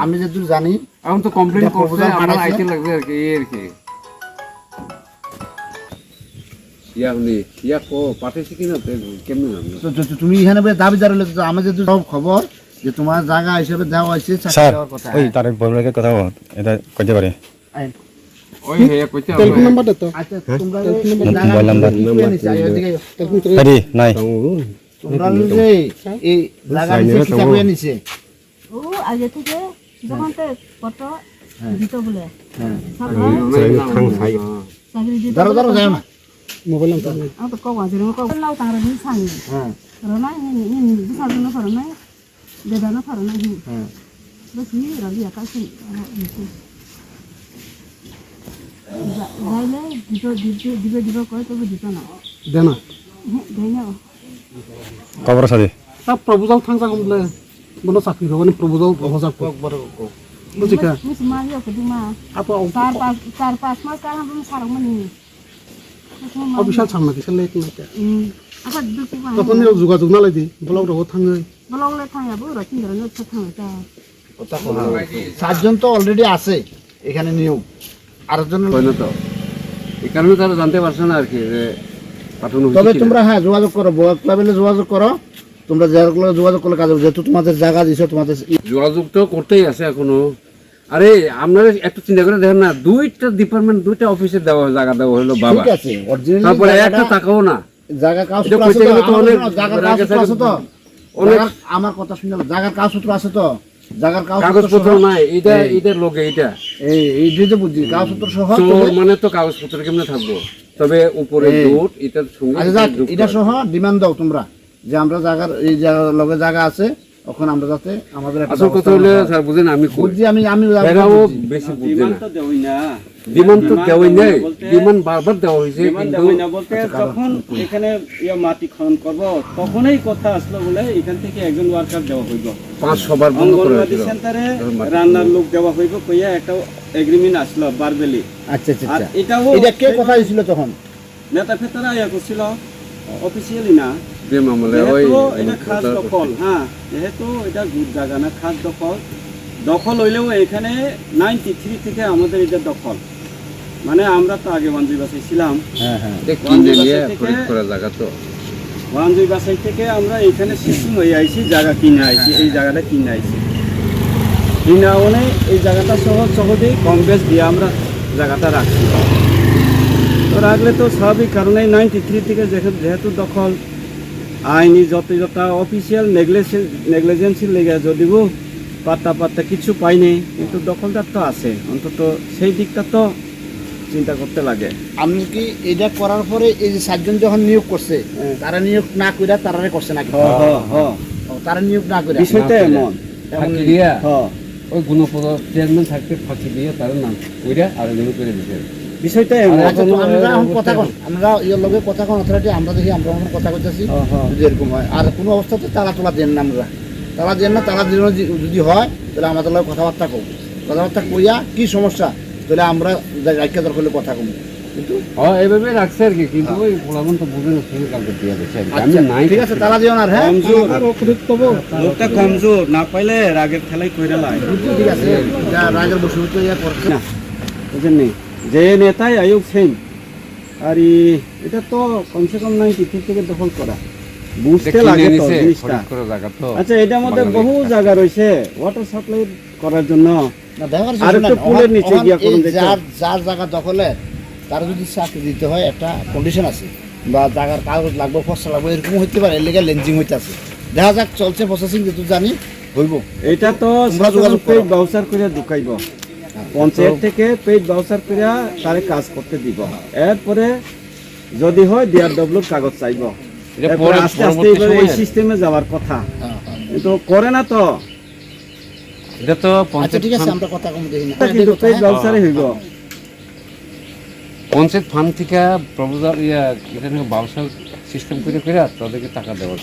আমি যেটুকু জানি এখন তো কমপ্লেন করছে আমরা আইতে লাগবে আর কি এর কি তুমি এখানে দাবিদার হলে আমার যেহেতু সব খবর যে তোমার জায়গা হিসেবে দেওয়া হয়েছে ওই তার বড়কে কথা বল এটা কইতে পারে ওই হে কইতে টেলিফোন নাম্বারটা তো আচ্ছা তোমরা মোবাইল নাম্বার আরে নাই তোমরা যে এই জায়গা নিচে কি চাকুয়া নিছে ও আগে থেকে যখন তো কত দিত বলে হ্যাঁ চাকরি দিত ধরো ধরো যাও না মোবাইল নাম্বার আ তো কও আছে কও লাও তার দিন সানি হ্যাঁ রনা নি বিসার না করনা দেদানা করনা হি হ্যাঁ বস নি রাজি আকাশে যাইলে দিবে কয় তবে দিত না দেনা দেয় না খবর আছে তা প্রপোজাল থাংসা কমলে মনে চাকরি হবনি প্রপোজাল হজাক বুঝিকা মিস মারিও কদিমা আপা চার পাঁচ মাস কার হাম সারং মানি অফিসাল সামনা দিছে লেট নাইটা apa duku ba তখন যোগাযোগ না লাইদি বলাও রহ থাঙ্গে bolong le thang ya bu ra tin ra no thang ta সাতজন তো অলরেডি আছে এখানে নিয়োগ আরেকজন হইলো তো এই কারণে তারা জানতে পারছে না আর কি যে পাঠানো হয়েছে তবে কিনা। তোমরা হ্যাঁ যোগাযোগ করো ব্লক লেভেলে যোগাযোগ করো তোমরা যারা যোগাযোগ করলে কাজ হবে যেহেতু তোমাদের জায়গা দিছো তোমাদের যোগাযোগ তো করতেই আছে এখনো আরে আপনারা একটু চিন্তা করে দেখেন না দুইটা ডিপার্টমেন্ট দুইটা অফিসে দেওয়া জায়গা দেওয়া হলো বাবা ঠিক আছে অরিজিনালি তারপরে একটা টাকাও না জায়গা কাজ এটা আছে কইতে তো গেলে তো অনেক জায়গার কাজ আছে তো অনেক আমার কথা শুনে জায়গার কাজ সূত্র আছে তো জায়গার কাজ কাগজপত্র নাই এটা এটার লোকে এটা এই যে বুঝি কাজ সূত্র সহ চোর মানে তো কাগজপত্র কেমনে থাকবো তবে উপরে দুধ এটার সঙ্গে আচ্ছা যাক এটা সহ ডিমান্ড দাও তোমরা যে আমরা জায়গার এই জায়গার লগে জায়গা আছে ওখানে আমরা যাতে আমাদের একটা আসল কথা হলো স্যার বুঝেন আমি কই বুঝছি আমি এরাও বেশি বুঝে না ডিমান্ড তো দেওয়াই নাই ডিমান্ড বারবার দেওয়া হয়েছে কিন্তু বলতে যখন এখানে মাটি খনন করব তখনই কথা আসলো বলে এখান থেকে একজন ওয়ার্কার দেওয়া হইব 500 বার বন্ধ করে অঙ্গনওয়াড়ি দিল সেন্টারে রান্নার লোক দেওয়া হইব কইয়া একটা এগ্রিমেন্ট আসলো বারবেলি আচ্ছা আচ্ছা আর এটাও এটা কে কথা ছিল তখন নেতা ফেতারা ইয়া করছিল অফিসিয়ালি না যে মামলা ওই যেহেতু এটা খাস দখল হ্যাঁ যেহেতু এটা গুড জায়গা না খাস দখল হইলেও এখানে 93 থেকে আমাদের এটা দখল মানে আমরা তো আগে ওয়ানজুই বাসায় ছিলাম হ্যাঁ হ্যাঁ এটা কিনে নিয়ে খরিদ করা জায়গা তো ওয়ানজুই বাসাই থেকে আমরা এখানে শিফটিং হয়ে আইছি জায়গা কিনে আইছি এই জায়গাটা কিনে আইছি কিনা মানে এই জায়গাটা সহজেই কম বেশ দিয়ে আমরা জায়গাটা রাখছি তো রাখলে তো স্বাভাবিক কারণে 93 থেকে যেহেতু দখল আইনি যত অফিসিয়াল নেগলিজেন্সি লেগে যদিও পাত্তা কিছু পাইনি কিন্তু দখলদার তো আছে অন্তত সেই দিকটা তো চিন্তা করতে লাগে আমি কি এটা করার পরে এই যে সাতজন যখন নিয়োগ করছে তারা নিয়োগ না কইরা তারারে করছে নাকি তারা নিয়োগ না কইরা বিষয়টা এমন ফাঁকি দিয়া হ্যাঁ ওই গুণপদ চেয়ারম্যান থাকতে ফাঁকি দিয়ে তার নাম কইরা আর গুলো করে দিতে বিষয়টা এমন আচ্ছা তো আমরা এখন কথা কন আমরা এর লগে কথা কন অথরিটি আমরা দেখি আমরা এখন কথা কইতাছি যদি এরকম হয় আর কোনো অবস্থাতে তালা তোলা দেন না আমরা তালা দেন না তালা দিলে যদি হয় তাহলে আমাদের লগে কথাবার্তা কব কথাবার্তা কইয়া কি সমস্যা তাহলে আমরা রাখিয়া দরকার হলে কথা কম কিন্তু এইভাবে রাখছে আর কি কিন্তু ওই পোলাবন তো বুঝে না শুনে কালকে দিয়ে দিচ্ছে আমি নাই ঠিক আছে তালা দিও না হ্যাঁ লোকটা কমজোর না পাইলে রাগের খেলাই কইরা লাই ঠিক আছে যা রাগের বসে ইয়া করছে না বুঝেননি যে নেতাই আয়োগ সেন আর এটা তো কমসে কম 93 থেকে দখল করা বুঝতে লাগে তো জিনিসটা করে জায়গা তো আচ্ছা এটার মধ্যে বহু জায়গা রয়েছে ওয়াটার সাপ্লাই করার জন্য না দেখার আর একটু পুলের নিচে গিয়া করুন যার জায়গা দখলে তার যদি চাকরি দিতে হয় একটা কন্ডিশন আছে বা জায়গার কাগজ লাগবে ফসল লাগবে এরকম হইতে পারে এর লেঞ্জিং হইতে আছে দেখা যাক চলছে প্রসেসিং যেহেতু জানি হইব এটা তো পেইড বাউচার করে ঢুকাইব পঞ্চায়েত থেকে পেইড বাউচার করে তারে কাজ করতে দিব এরপরে যদি হয় ডিআরডব্লিউর কাগজ চাইব এরপরে আস্তে আস্তে এই সিস্টেমে যাওয়ার কথা কিন্তু করে না তো এটা তো আচ্ছা ঠিক আছে আমরা কথা কম দেখি না কিন্তু পেইড বাউচারে হইব পঞ্চায়েত ফান্ড থেকে প্রপোজাল এটা বাউসার সিস্টেম করে তাদেরকে টাকা দেওয়ার